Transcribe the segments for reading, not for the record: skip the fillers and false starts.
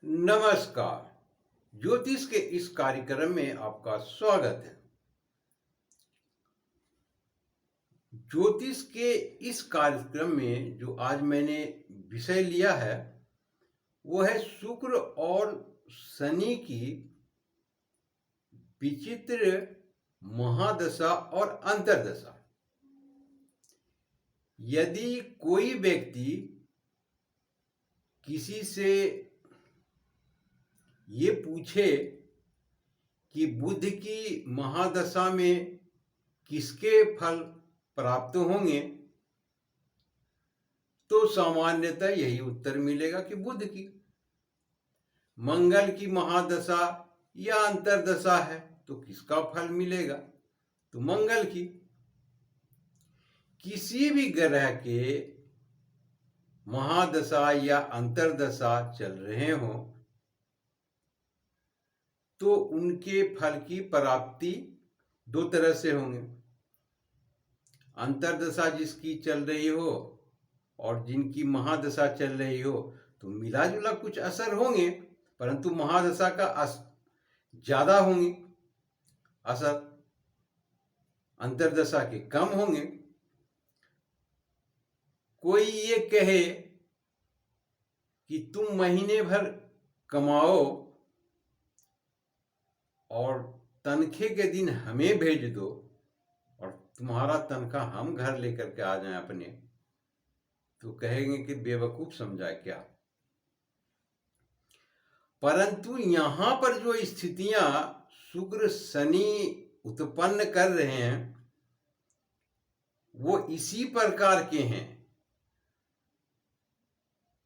नमस्कार। ज्योतिष के इस कार्यक्रम में आपका स्वागत है। ज्योतिष के इस कार्यक्रम में जो आज मैंने विषय लिया है वो है शुक्र और शनि की विचित्र महादशा और अंतर्दशा। यदि कोई व्यक्ति किसी से ये पूछे कि बुध की महादशा में किसके फल प्राप्त होंगे तो सामान्यतः यही उत्तर मिलेगा कि बुध की। मंगल की महादशा या अंतर्दशा है तो किसका फल मिलेगा तो मंगल की। किसी भी ग्रह के महादशा या अंतर्दशा चल रहे हों तो उनके फल की प्राप्ति दो तरह से होंगे। अंतर्दशा जिसकी चल रही हो और जिनकी महादशा चल रही हो तो मिला जुला कुछ असर होंगे, परंतु महादशा का ज्यादा होंगे असर, अंतर्दशा के कम होंगे। कोई ये कहे कि तुम महीने भर कमाओ और तनखे के दिन हमें भेज दो और तुम्हारा तनख्वाह हम घर लेकर के आ जाएं अपने, तो कहेंगे कि बेवकूफ समझा क्या। परंतु यहां पर जो स्थितियां शुक्र शनि उत्पन्न कर रहे हैं वो इसी प्रकार के हैं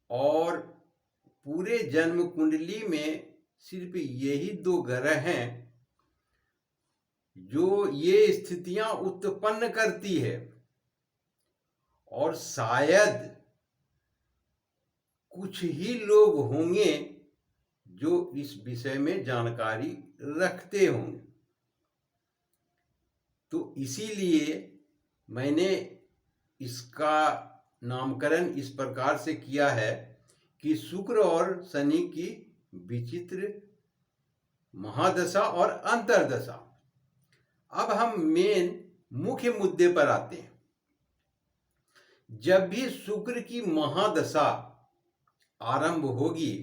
और पूरे जन्म कुंडली में सिर्फ यही दो ग्रह हैं जो ये स्थितियां उत्पन्न करती है और शायद कुछ ही लोग होंगे जो इस विषय में जानकारी रखते होंगे। तो इसीलिए मैंने इसका नामकरण इस प्रकार से किया है कि शुक्र और शनि की विचित्र महादशा और अंतर्दशा। अब हम मेन मुख्य मुद्दे पर आते हैं। जब भी शुक्र की महादशा आरंभ होगी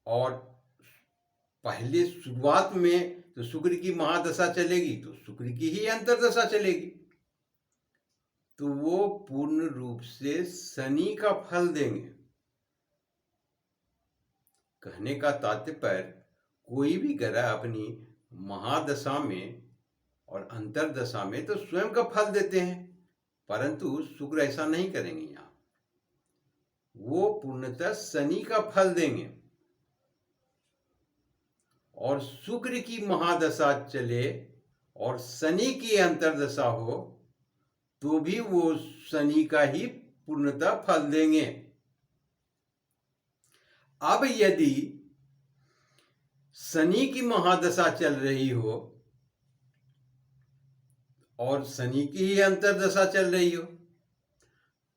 और पहले शुरुआत में तो शुक्र की महादशा चलेगी तो शुक्र की ही अंतर्दशा चलेगी, तो वो पूर्ण रूप से शनि का फल देंगे। कहने का तात्पर्य कोई भी ग्रह अपनी महादशा में और अंतर्दशा में तो स्वयं का फल देते हैं, परंतु शुक्र ऐसा नहीं करेंगे। यहाँ वो पूर्णतः शनि का फल देंगे और शुक्र की महादशा चले और शनि की अंतर्दशा हो तो भी वो शनि का ही पूर्णतः फल देंगे। अब यदि शनि की महादशा चल रही हो और शनि की ही अंतर्दशा चल रही हो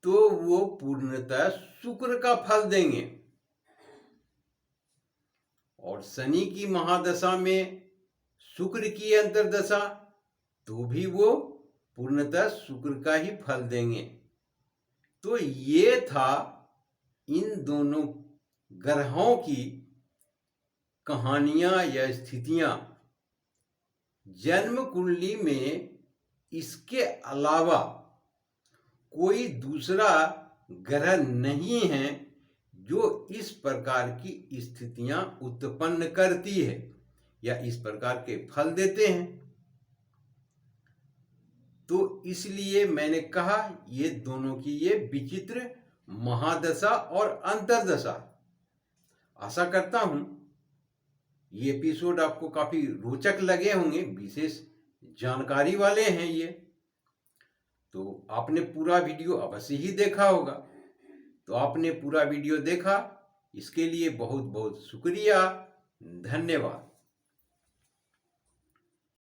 तो वो पूर्णतः शुक्र का फल देंगे और शनि की महादशा में शुक्र की अंतर्दशा तो भी वो पूर्णतः शुक्र का ही फल देंगे। तो ये था इन दोनों ग्रहों की कहानियां या स्थितियां। जन्म कुंडली में इसके अलावा कोई दूसरा ग्रह नहीं है जो इस प्रकार की स्थितियां उत्पन्न करती है या इस प्रकार के फल देते हैं। तो इसलिए मैंने कहा ये दोनों की ये विचित्र महादशा और अंतर्दशा। आशा करता हूं ये एपिसोड आपको काफी रोचक लगे होंगे, विशेष जानकारी वाले हैं ये। तो आपने पूरा वीडियो अवश्य ही देखा होगा। तो आपने पूरा वीडियो देखा, इसके लिए बहुत बहुत शुक्रिया, धन्यवाद।